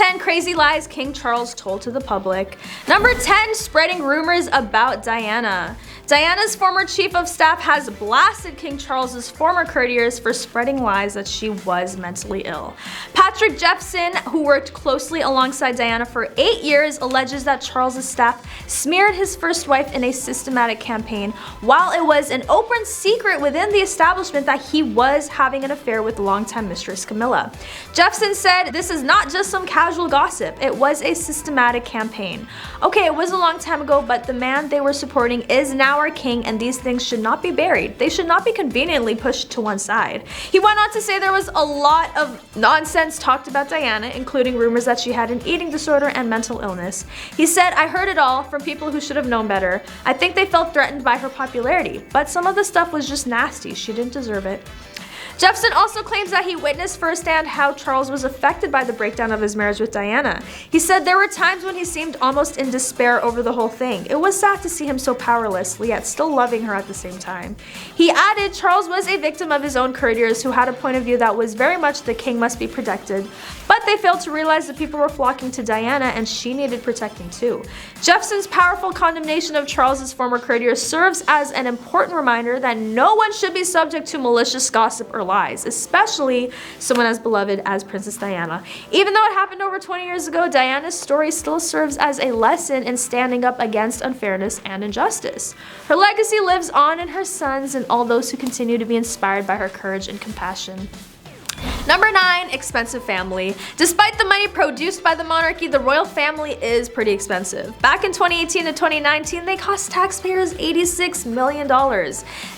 10 crazy lies King Charles told to the public. Number 10, spreading rumors about Diana. Diana's former chief of staff has blasted King Charles's former courtiers for spreading lies that she was mentally ill. Patrick Jeffson, who worked closely alongside Diana for 8 years, alleges that Charles's staff smeared his first wife in a systematic campaign, while it was an open secret within the establishment that he was having an affair with longtime mistress Camilla. Jeffson said, "This is not just some casual gossip, it was a systematic campaign." Okay, it was a long time ago, but the man they were supporting is now our king, and these things should not be buried. They should not be conveniently pushed to one side. He went on to say there was a lot of nonsense talked about Diana, including rumors that she had an eating disorder and mental illness. He said, "I heard it all from people who should have known better. I think they felt threatened by her popularity, but some of the stuff was just nasty. She didn't deserve it." Jeffson also claims that he witnessed firsthand how Charles was affected by the breakdown of his marriage with Diana. He said there were times when he seemed almost in despair over the whole thing. It was sad to see him so powerless, yet still loving her at the same time. He added Charles was a victim of his own courtiers who had a point of view that was very much the king must be protected, but they failed to realize that people were flocking to Diana and she needed protecting too. Jeffson's powerful condemnation of Charles's former courtiers serves as an important reminder that no one should be subject to malicious gossip or lies, especially someone as beloved as Princess Diana. Even though it happened over 20 years ago, Diana's story still serves as a lesson in standing up against unfairness and injustice. Her legacy lives on in her sons and all those who continue to be inspired by her courage and compassion. Number 9, expensive family. Despite the money produced by the monarchy, the royal family is pretty expensive. Back in 2018 to 2019, they cost taxpayers $86 million.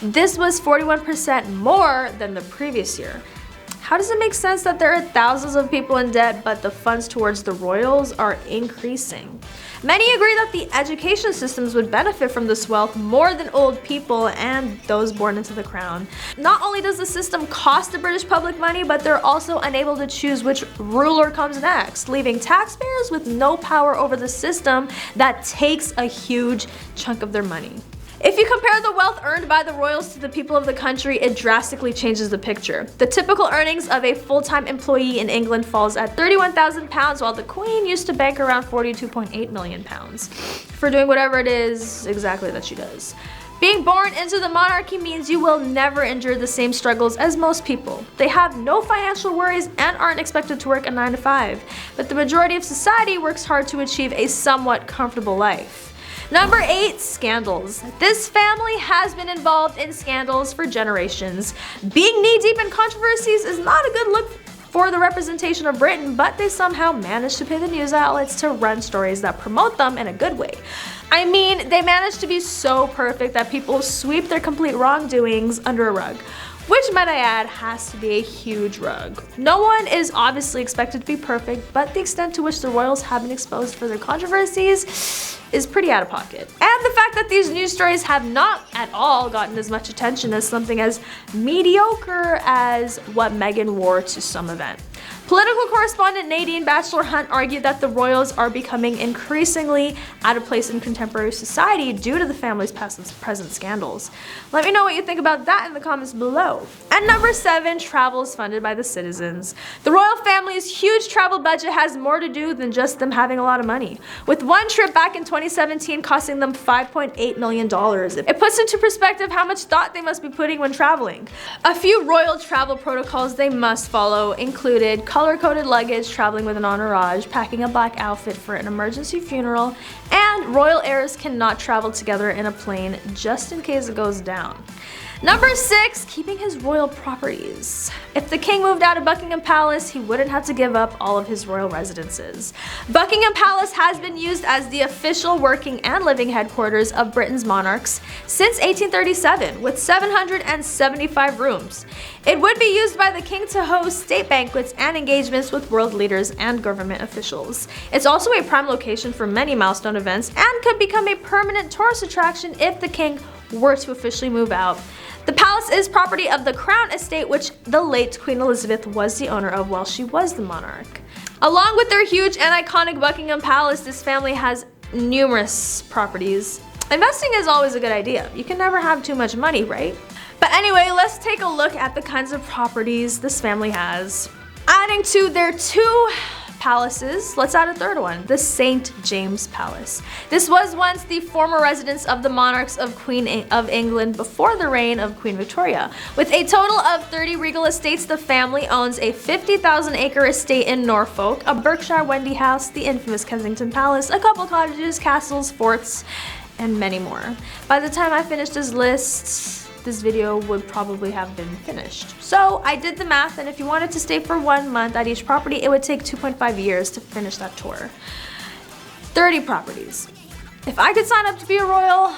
This was 41% more than the previous year. How does it make sense that there are thousands of people in debt, but the funds towards the royals are increasing? Many agree that the education systems would benefit from this wealth more than old people and those born into the crown. Not only does the system cost the British public money, but they're also unable to choose which ruler comes next, leaving taxpayers with no power over the system that takes a huge chunk of their money. If you compare the wealth earned by the royals to the people of the country, it drastically changes the picture. The typical earnings of a full-time employee in England falls at £31,000, while the Queen used to bank around £42.8 million for doing whatever it is exactly that she does. Being born into the monarchy means you will never endure the same struggles as most people. They have no financial worries and aren't expected to work a 9 to 5, but the majority of society works hard to achieve a somewhat comfortable life. Number 8, scandals. This family has been involved in scandals for generations. Being knee-deep in controversies is not a good look for the representation of Britain, but they somehow managed to pay the news outlets to run stories that promote them in a good way. I mean, they managed to be so perfect that people sweep their complete wrongdoings under a rug, which, might I add, has to be a huge rug. No one is obviously expected to be perfect, but the extent to which the royals have been exposed for their controversies is pretty out of pocket. And the fact that these news stories have not at all gotten as much attention as something as mediocre as what Meghan wore to some event. Political correspondent Nadine Bachelor Hunt argued that the royals are becoming increasingly out of place in contemporary society due to the family's past and present scandals. Let me know what you think about that in the comments below. And number 7, travels funded by the citizens. The royal family's huge travel budget has more to do than just them having a lot of money, with one trip back in 2017 costing them $5.8 million. It puts into perspective how much thought they must be putting when traveling. A few royal travel protocols they must follow included color-coded luggage, traveling with an entourage, packing a black outfit for an emergency funeral, and royal heirs cannot travel together in a plane just in case it goes down. Number 6, keeping his royal properties. If the king moved out of Buckingham Palace, he wouldn't have to give up all of his royal residences. Buckingham Palace has been used as the official working and living headquarters of Britain's monarchs since 1837, with 775 rooms. It would be used by the king to host state banquets and engagements with world leaders and government officials. It's also a prime location for many milestone events and could become a permanent tourist attraction if the king were to officially move out. The palace is property of the Crown Estate, which the late Queen Elizabeth was the owner of while she was the monarch. Along with their huge and iconic Buckingham Palace, this family has numerous properties. Investing is always a good idea. You can never have too much money, right? But anyway, let's take a look at the kinds of properties this family has. Adding to their 2 palaces. Let's add a third one, the St. James Palace. This was once the former residence of the monarchs of Queen of England before the reign of Queen Victoria. With a total of 30 regal estates, the family owns a 50,000-acre estate in Norfolk, a Berkshire Wendy house, the infamous Kensington Palace, a couple cottages, castles, forts, and many more. By the time I finish this list, this video would probably have been finished. So I did the math, and if you wanted to stay for 1 month at each property, it would take 2.5 years to finish that tour. 30 properties. If I could sign up to be a royal,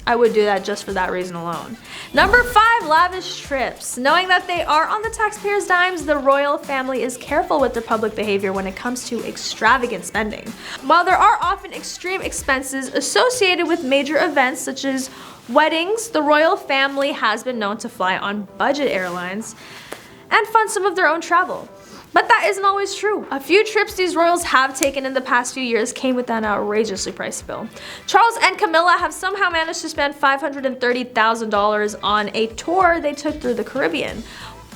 I would do that just for that reason alone. Number 5, lavish trips. Knowing that they are on the taxpayers' dimes, the royal family is careful with their public behavior when it comes to extravagant spending. While there are often extreme expenses associated with major events such as weddings, the royal family has been known to fly on budget airlines and fund some of their own travel. But that isn't always true. A few trips these royals have taken in the past few years came with an outrageously priced bill. Charles and Camilla have somehow managed to spend $530,000 on a tour they took through the Caribbean.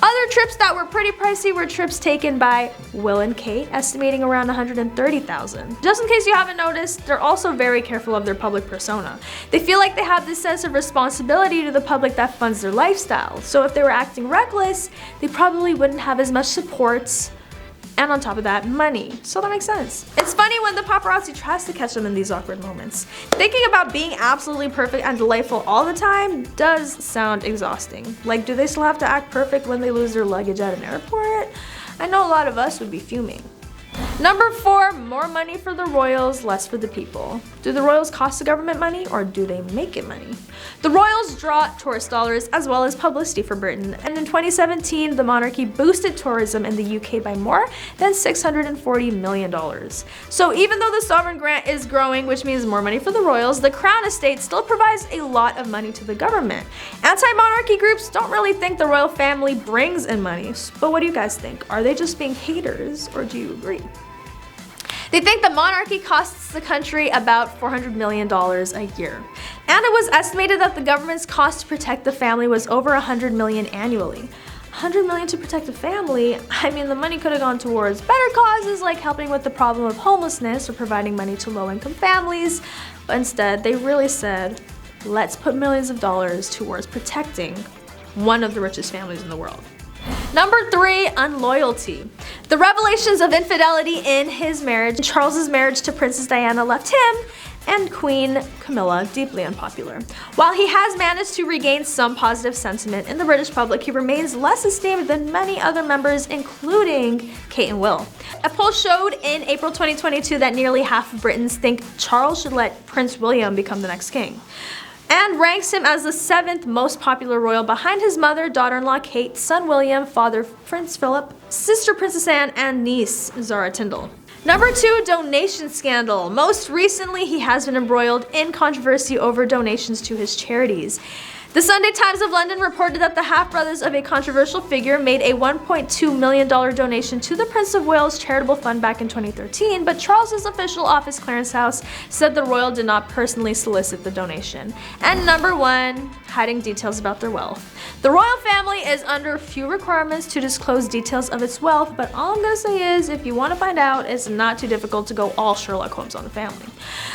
Other trips that were pretty pricey were trips taken by Will and Kate, estimating around $130,000. Just in case you haven't noticed, they're also very careful of their public persona. They feel like they have this sense of responsibility to the public that funds their lifestyle. So if they were acting reckless, they probably wouldn't have as much support, and on top of that, money. So that makes sense. It's funny when the paparazzi tries to catch them in these awkward moments. Thinking about being absolutely perfect and delightful all the time does sound exhausting. Like, do they still have to act perfect when they lose their luggage at an airport? I know a lot of us would be fuming. Number 4, more money for the royals, less for the people. Do the royals cost the government money, or do they make it money? The royals draw tourist dollars as well as publicity for Britain, and in 2017, the monarchy boosted tourism in the UK by more than $640 million. So even though the sovereign grant is growing, which means more money for the royals, the crown estate still provides a lot of money to the government. Anti-monarchy groups don't really think the royal family brings in money, but what do you guys think? Are they just being haters, or do you agree? They think the monarchy costs the country about $400 million a year. And it was estimated that the government's cost to protect the family was over $100 million annually. $100 million to protect a family? I mean, the money could have gone towards better causes like helping with the problem of homelessness or providing money to low-income families, but instead they really said, let's put millions of dollars towards protecting one of the richest families in the world. Number 3, unloyalty. The revelations of infidelity in his marriage, Charles's marriage to Princess Diana, left him and Queen Camilla deeply unpopular. While he has managed to regain some positive sentiment in the British public, he remains less esteemed than many other members, including Kate and Will. A poll showed in April 2022 that nearly half of Britons think Charles should let Prince William become the next king, and ranks him as the 7th most popular royal behind his mother, daughter-in-law Kate, son William, father Prince Philip, sister Princess Anne, and niece Zara Tindall. Number 2, donation scandal. Most recently, he has been embroiled in controversy over donations to his charities. The Sunday Times of London reported that the half-brothers of a controversial figure made a $1.2 million donation to the Prince of Wales charitable fund back in 2013, but Charles's official office, Clarence House, said the royal did not personally solicit the donation. And number 1, hiding details about their wealth. The royal family is under few requirements to disclose details of its wealth, but all I'm gonna say is, if you want to find out, it's not too difficult to go all Sherlock Holmes on the family.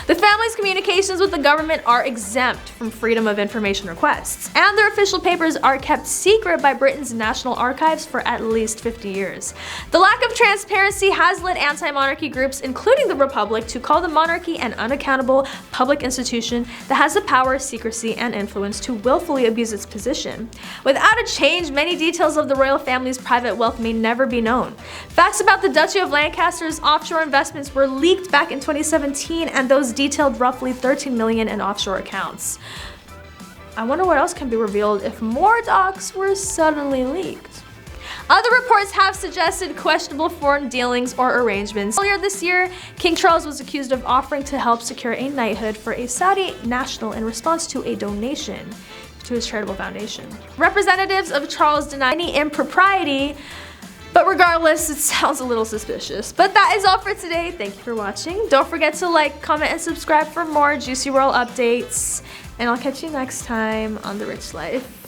The family's communications with the government are exempt from freedom of information requests, and their official papers are kept secret by Britain's National Archives for at least 50 years. The lack of transparency has led anti-monarchy groups, including the Republic, to call the monarchy an unaccountable public institution that has the power, secrecy, and influence to willfully abuse its position. Without a change, many details of the royal family's private wealth may never be known. Facts about the Duchy of Lancaster's offshore investments were leaked back in 2017, and those detailed roughly $13 million in offshore accounts. I wonder what else can be revealed if more docs were suddenly leaked. Other reports have suggested questionable foreign dealings or arrangements. Earlier this year, King Charles was accused of offering to help secure a knighthood for a Saudi national in response to a donation to his charitable foundation. Representatives of Charles deny any impropriety, but regardless, it sounds a little suspicious. But that is all for today. Thank you for watching. Don't forget to like, comment, and subscribe for more juicy royal updates. And I'll catch you next time on The Rich Life.